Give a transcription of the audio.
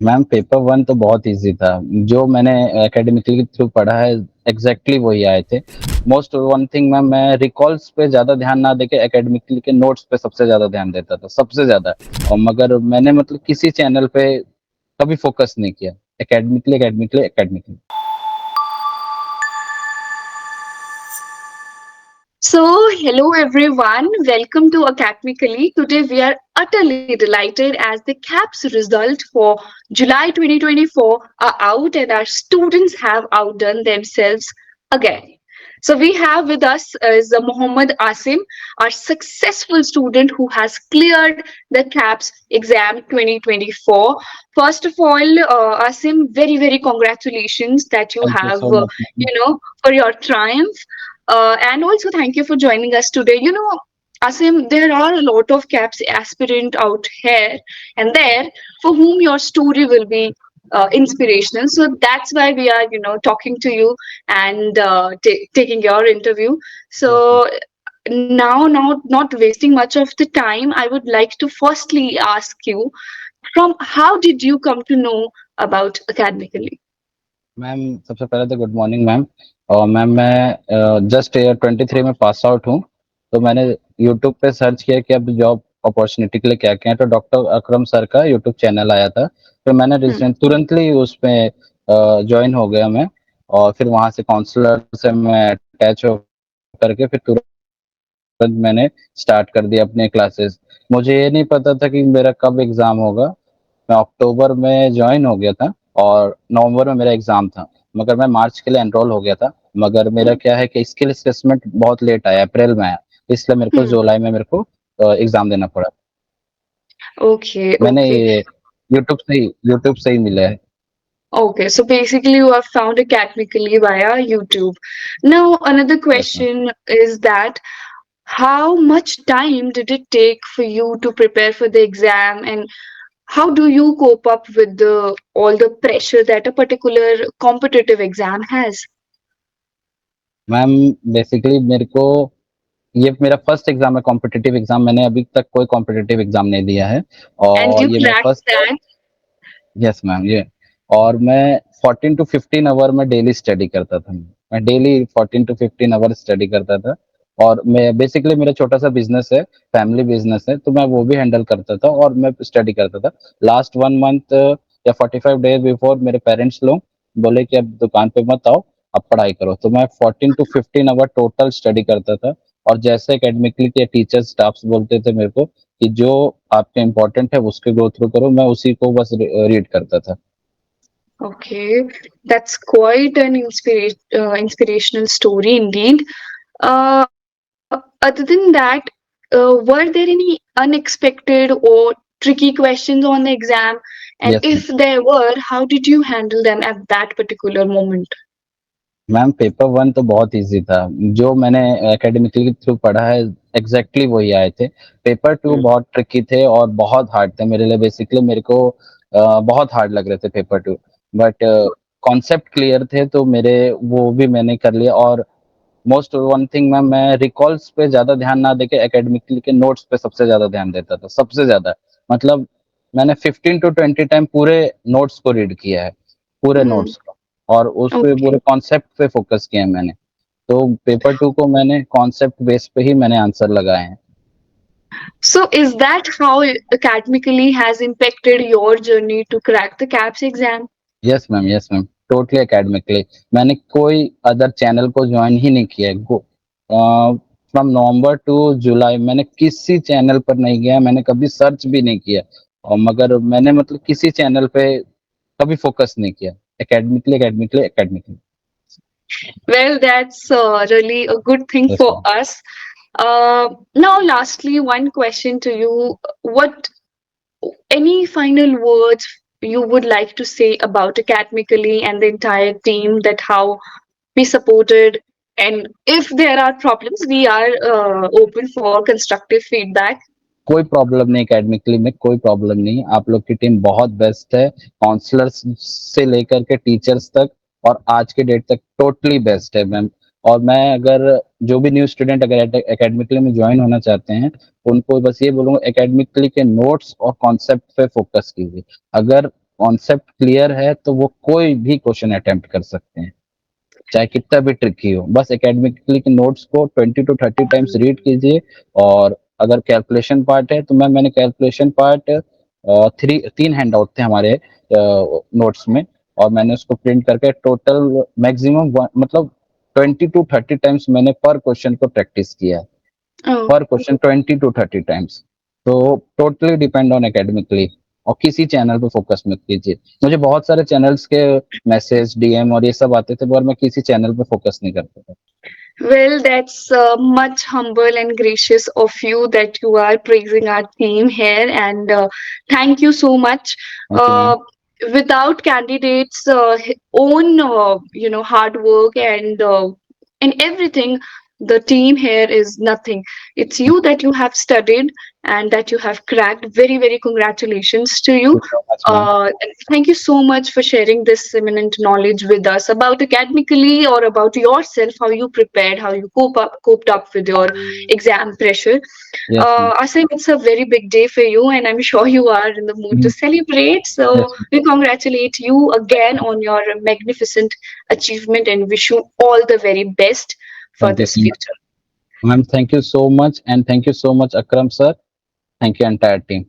Ma'am paper 1 तो बहुत easy था। जो मैंने एकेडमिकली के थ्रू पढ़ा है एग्ज़ैक्टली वही आए थे। मोस्ट वन थिंग मैम मैं रिकॉल्स पे ज़्यादा ध्यान ना देके एकेडमिकली के नोट्स पे सबसे ज़्यादा ध्यान देता था, सबसे ज़्यादा। और मगर मैंने मतलब किसी चैनल पे कभी फ़ोकस नहीं किया। Academically, academically, academically. So, hello everyone, welcome to Academically. Today we are utterly delighted as the CAPS result for July 2024 are out and our students have outdone themselves again. So we have with us is Muhammad Asim, our successful student who has cleared the CAPS exam 2024. First of all, Asim, very congratulations that you thank you have, so much ma'am. for your triumph. And also, thank you for joining us today. Asim, there are a lot of CAPS aspirant out here and there for whom your story will be inspirational. So that's why we are, talking to you and taking your interview. Yes ma'am. So now, not wasting much of the time, I would like to firstly ask you, from how did you come to know about academically? Ma'am सबसे पहले तो good morning ma'am. और ma'am मैं just year 23 में pass out हूँ। तो मैंने YouTube पे सर्च किया कि अब जॉब अपॉर्चुनिटी के लिए क्या-क्या है, तो डॉक्टर अकरम सर का यूट्यूब चैनल आया था। फिर मैंने Hmm. रिसेंट तुरंतली उसमें जॉइन हो गया मैं। और फिर वहाँ से काउंसलर से मैं अटैच हो करके फिर तुरंत मैंने स्टार्ट कर दिया अपने क्लासेस। मुझे ये नहीं पता था कि मेरा कब एग्ज़ाम होगा। मैं अक्टूबर में जॉइन हो गया था और नवंबर में मेरा एग्ज़ाम था। मगर मैं मार्च के लिए एनरोल हो गया था। मगर मेरा क्या है कि स्किल असेसमेंट बहुत लेट आया, अप्रैल में आया। इसलिए मेरे को Hmm. जुलाई में मेरे को एग्ज़ाम देना पड़ा। Okay, मैंने okay. ये यूट्यूब से ही मिला है। Okay, so basically you have found academically via YouTube. Now, another yes ma'am. question is that how much time did it take for you to prepare for the exam, and how do you cope up with the all the pressure that a particular competitive exam has? Ma'am basically मेरे को ये मेरा first exam है competitive exam. मैंने अभी तक कोई competitive exam नहीं दिया है And और you ये मेरा cracked फर्स्ट है। that. यस मैम ये। और मैं 14 टू 15 आवर में डेली स्टडी करता था। मैं डेली 14 टू 15 आवर स्टडी करता था। और मैं बेसिकली मेरा छोटा-सा बिज़नेस है, फैमिली बिज़नेस है, तो मैं वो भी हैंडल करता था और मैं स्टडी करता था। लास्ट 1 मंथ या 45 डेज़ बिफोर मेरे पेरेंट्स लोग बोले कि अब दुकान पे मत आओ, अब पढ़ाई करो। तो मैं 14 टू 15 आवर टोटल स्टडी करता था। और जैसे एकेडमिकली के टीचर्स, स्टाफ्स बोलते थे मेरे को कि जो आपके इम्पोर्टेंट है उसके गो थ्रू करो, मैं उसी को बस रीड करता था। Okay, that's quite an inspirational story indeed. Other than that, were there any unexpected or tricky questions on the exam? And yes if ma'am. there were, how did you handle them at that particular moment? Ma'am paper 1 तो बहुत easy था। जो मैंने academically के through पढ़ा है exactly वही आए थे। Paper 2 Hmm. बहुत ट्रिकी थे और बहुत हार्ड थे मेरे लिए। बेसिकली मेरे को बहुत हार्ड लग रहे थे पेपर 2। बट कॉन्सेप्ट क्लियर थे तो मेरे वो भी मैंने कर लिया। और मोस्ट वन थिंग मैम मैं रिकॉल्स पे ज़्यादा ध्यान ना देके एकेडमिकली के नोट्स पे सबसे ज़्यादा ध्यान देता था, सबसे ज़्यादा। मतलब मैंने 15 टू 20 टाइम पूरे नोट्स को रीड किया है, पूरे Hmm. नोट्स को। और उस पे पूरे Okay. कॉन्सेप्ट पे फ़ोकस किया है मैंने। तो पेपर 2 को मैंने कॉन्सेप्ट बेस पे ही मैंने आंसर लगाए हैं। So, is that how academically has impacted your journey to crack the CAPS exam? Yes ma'am, totally academically. मैंने कोई अदर चैनल को जॉइन ही नहीं किया है। फ्रॉम नवंबर टू जुलाई मैंने किसी चैनल पर नहीं गया, मैंने कभी सर्च भी नहीं किया। और मगर मैंने मतलब किसी चैनल पे कभी फ़ोकस नहीं किया। Academically, academically, academically. Well, that's really a good thing yes for ma'am. us. Now, lastly, one question to you. What any final words you would like to say about academically and the entire team, that how we supported, and if there are problems we are open for constructive feedback. कोई problem नहीं academically में, कोई problem नहीं। आप लोग की team बहुत best है। काउंसलर्स से लेकर के टीचर्स तक और आज के डेट तक टोटली बेस्ट है मैम। और मैं अगर जो भी न्यू स्टूडेंट अगर एकेडमिकली में जॉइन होना चाहते हैं, उनको बस ये बोलूँगा एकेडमिकली के नोट्स और कॉन्सेप्ट पे फ़ोकस कीजिए। अगर कॉन्सेप्ट क्लियर है तो वो कोई भी क्वेश्चन अटेम्प्ट कर सकते हैं, चाहे कितना भी ट्रिकी हो। बस एकेडमिकली के नोट्स को 20 टू 30 टाइम्स रीड कीजिए। और अगर कैलकुलेशन पार्ट है तो मैंने कैलकुलेशन पार्ट तीन हैंड आउट थे हमारे नोट्स में, और मैंने उसको प्रिंट करके टोटल मैक्सिमम मतलब 20 टू 30 टाइम्स मैंने पर क्वेश्चन को प्रैक्टिस किया है। Oh. पर क्वेश्चन 20 टू 30 टाइम्स। तो टोटली डिपेंड ऑन एकेडमिकली, और किसी चैनल पे फोकस मत कीजिए। मुझे बहुत सारे चैनल्स के मैसेज, डीएम और ये सब आते थे, पर मैं किसी चैनल पे फोकस नहीं करता था। Well, that's much humble and gracious of you that you are praising our team here, and thank you so much. Thank you ma'am. Uh, Without candidates' own, hard work and everything, the team here is nothing. It's you that you have studied and that you have cracked. Very, very congratulations to thank you. You so much ma'am. And thank you so much for sharing this eminent knowledge with us about academically or about yourself, how you prepared, how you coped up with your exam pressure. Yes ma'am. Asim, it's a very big day for you, and I'm sure you are in the mood to celebrate. So yes ma'am. we congratulate you again on your magnificent achievement and wish you all the very best for thank you this so much future. Ma'am. Thank you so much, and thank you so much Akram sir. Thank you entire team.